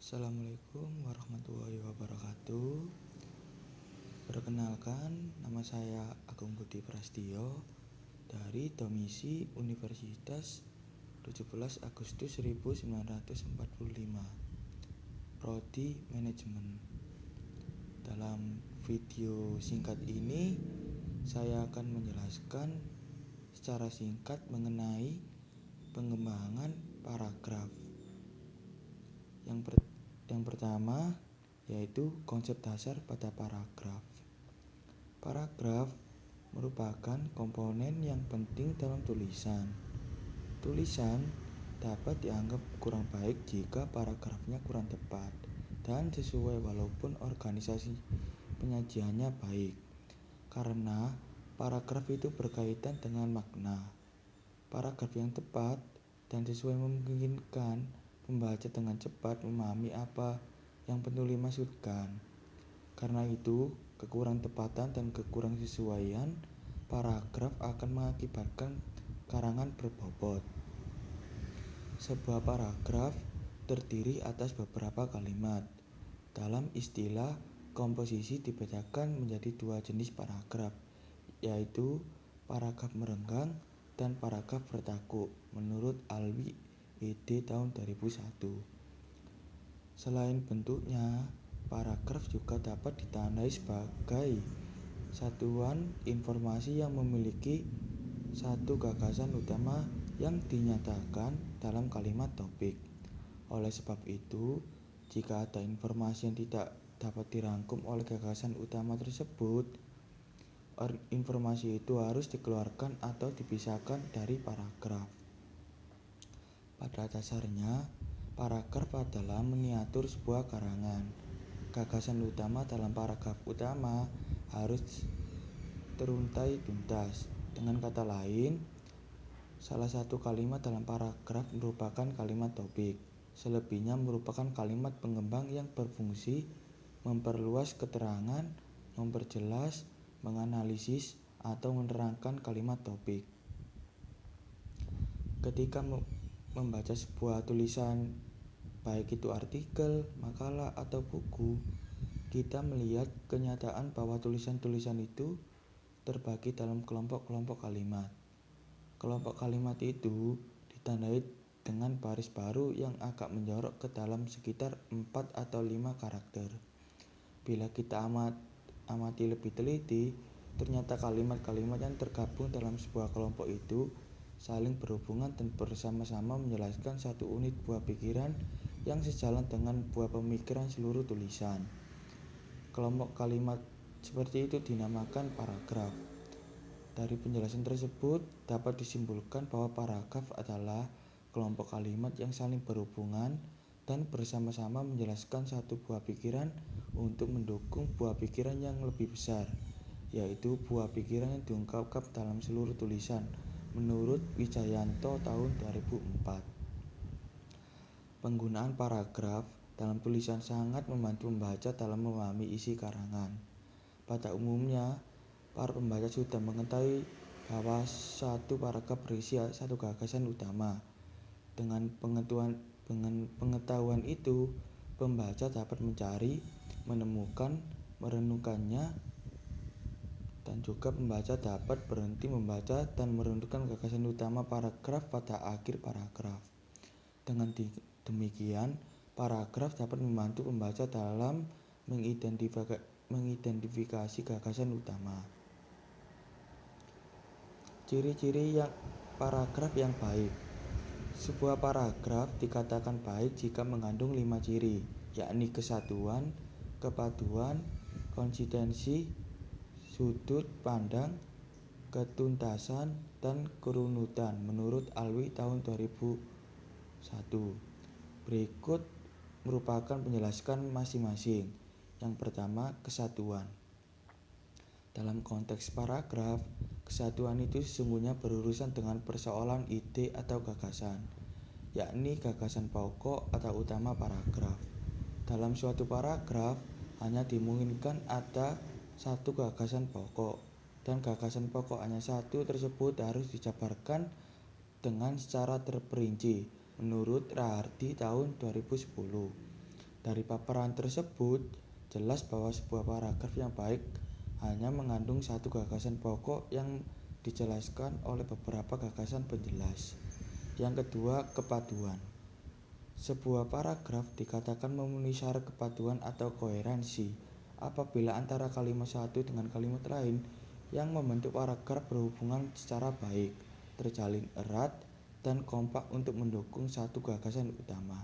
Assalamualaikum warahmatullahi wabarakatuh. Perkenalkan, nama saya Agung Budi Prastio dari Domisi Universitas 17 Agustus 1945, Prodi Manajemen. Dalam video singkat ini, saya akan menjelaskan secara singkat mengenai pengembangan paragraf. Yang pertama yaitu konsep dasar pada paragraf. Paragraf merupakan komponen yang penting dalam tulisan. Tulisan dapat dianggap kurang baik jika paragrafnya kurang tepat dan sesuai walaupun organisasi penyajiannya baik, karena paragraf itu berkaitan dengan makna. Paragraf yang tepat dan sesuai memungkinkan pembaca dengan cepat memahami apa yang penulis maksudkan. Karena itu, kekurang tepatan dan kekurang sesuaian paragraf akan mengakibatkan karangan berbobot. Sebuah paragraf terdiri atas beberapa kalimat. Dalam istilah komposisi dibedakan menjadi dua jenis paragraf, yaitu paragraf merenggang dan paragraf bertakuk menurut Alwi ed. tahun 2001. Selain bentuknya, paragraf juga dapat ditandai sebagai satuan informasi yang memiliki satu gagasan utama yang dinyatakan dalam kalimat topik. Oleh sebab itu, jika ada informasi yang tidak dapat dirangkum oleh gagasan utama tersebut, informasi itu harus dikeluarkan atau dipisahkan dari paragraf. Pada dasarnya, paragraf adalah miniatur sebuah karangan. Gagasan utama dalam paragraf utama harus teruntai tuntas. Dengan kata lain, salah satu kalimat dalam paragraf merupakan kalimat topik. Selebihnya merupakan kalimat pengembang yang berfungsi memperluas keterangan, memperjelas, menganalisis, atau menerangkan kalimat topik. Ketika membaca sebuah tulisan, baik itu artikel, makalah, atau buku, kita melihat kenyataan bahwa tulisan-tulisan itu terbagi dalam kelompok-kelompok kalimat. Kelompok kalimat itu ditandai dengan baris baru yang agak menjorok ke dalam sekitar 4 atau 5 karakter. Bila kita amati lebih teliti, ternyata kalimat-kalimat yang tergabung dalam sebuah kelompok itu saling berhubungan dan bersama-sama menjelaskan satu unit buah pikiran yang sejalan dengan buah pemikiran seluruh tulisan. Kelompok kalimat seperti itu dinamakan paragraf. Dari penjelasan tersebut dapat disimpulkan bahwa paragraf adalah kelompok kalimat yang saling berhubungan dan bersama-sama menjelaskan satu buah pikiran untuk mendukung buah pikiran yang lebih besar, yaitu buah pikiran yang diungkapkan dalam seluruh tulisan menurut Wijayanto tahun 2004. Penggunaan paragraf dalam tulisan sangat membantu pembaca dalam memahami isi karangan. Pada umumnya, para pembaca sudah mengetahui bahwa satu paragraf berisi satu gagasan utama. Dengan pengetahuan itu, pembaca dapat mencari, menemukan, merenungkannya, dan juga pembaca dapat berhenti membaca dan merenungkan gagasan utama paragraf pada akhir paragraf. Dengan demikian, paragraf dapat membantu pembaca dalam mengidentifikasi gagasan utama. Ciri-ciri paragraf yang baik. Sebuah paragraf dikatakan baik jika mengandung 5 ciri, yakni kesatuan, kepaduan, konsistensi, sudut pandang, ketuntasan, dan kerunutan menurut Alwi tahun 2001. Berikut merupakan penjelasan masing-masing. Yang pertama, kesatuan. Dalam konteks paragraf, kesatuan itu sesungguhnya berurusan dengan persoalan ide atau gagasan, yakni gagasan pokok atau utama paragraf. Dalam suatu paragraf, hanya dimungkinkan ada satu gagasan pokok, dan gagasan pokok hanya satu tersebut harus dijabarkan dengan secara terperinci menurut Rahardi tahun 2010. Dari paparan tersebut, jelas bahwa sebuah paragraf yang baik hanya mengandung satu gagasan pokok yang dijelaskan oleh beberapa gagasan penjelas. Yang kedua, kepaduan. Sebuah paragraf dikatakan memenuhi syarat kepaduan atau koherensi apabila antara kalimat satu dengan kalimat lain yang membentuk paragraf berhubungan secara baik, terjalin erat, dan kompak untuk mendukung satu gagasan utama.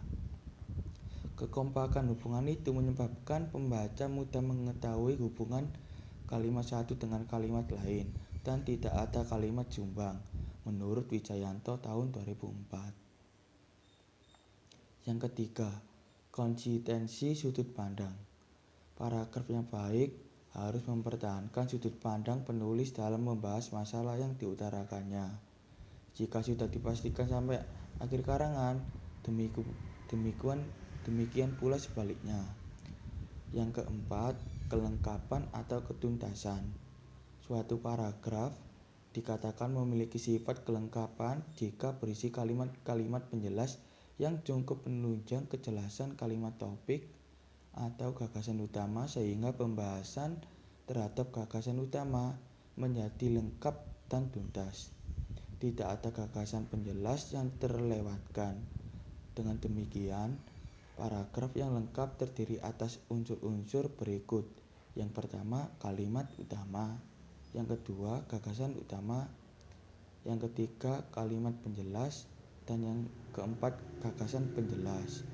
Kekompakan hubungan itu menyebabkan pembaca mudah mengetahui hubungan kalimat satu dengan kalimat lain dan tidak ada kalimat jumbang, menurut Wijayanto tahun 2004. Yang ketiga, konsistensi sudut pandang. Paragraf yang baik harus mempertahankan sudut pandang penulis dalam membahas masalah yang diutarakannya. Jika sudah dipastikan sampai akhir karangan, demikian pula sebaliknya. Yang keempat, kelengkapan atau ketuntasan. Suatu paragraf dikatakan memiliki sifat kelengkapan jika berisi kalimat-kalimat penjelas yang cukup menunjang kejelasan kalimat topik atau gagasan utama sehingga pembahasan terhadap gagasan utama menjadi lengkap dan tuntas. Tidak ada gagasan penjelas yang terlewatkan. Dengan demikian, paragraf yang lengkap terdiri atas unsur-unsur berikut. Yang pertama, kalimat utama. Yang kedua, gagasan utama. Yang ketiga, kalimat penjelas. Dan yang keempat, gagasan penjelas.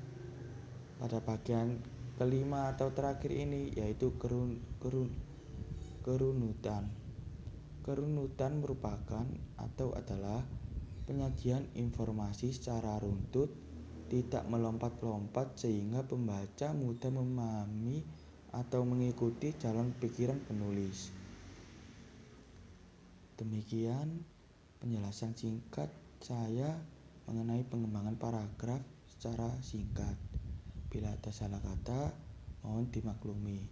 Pada bagian kelima atau terakhir ini yaitu kerunutan. Kerunutan merupakan atau adalah penyajian informasi secara runtut, tidak melompat-lompat sehingga pembaca mudah memahami atau mengikuti jalan pikiran penulis. Demikian penjelasan singkat saya mengenai pengembangan paragraf secara singkat. Bila ada salah kata, mohon dimaklumi.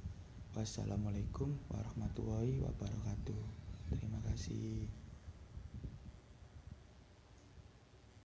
Wassalamualaikum warahmatullahi wabarakatuh. Terima kasih.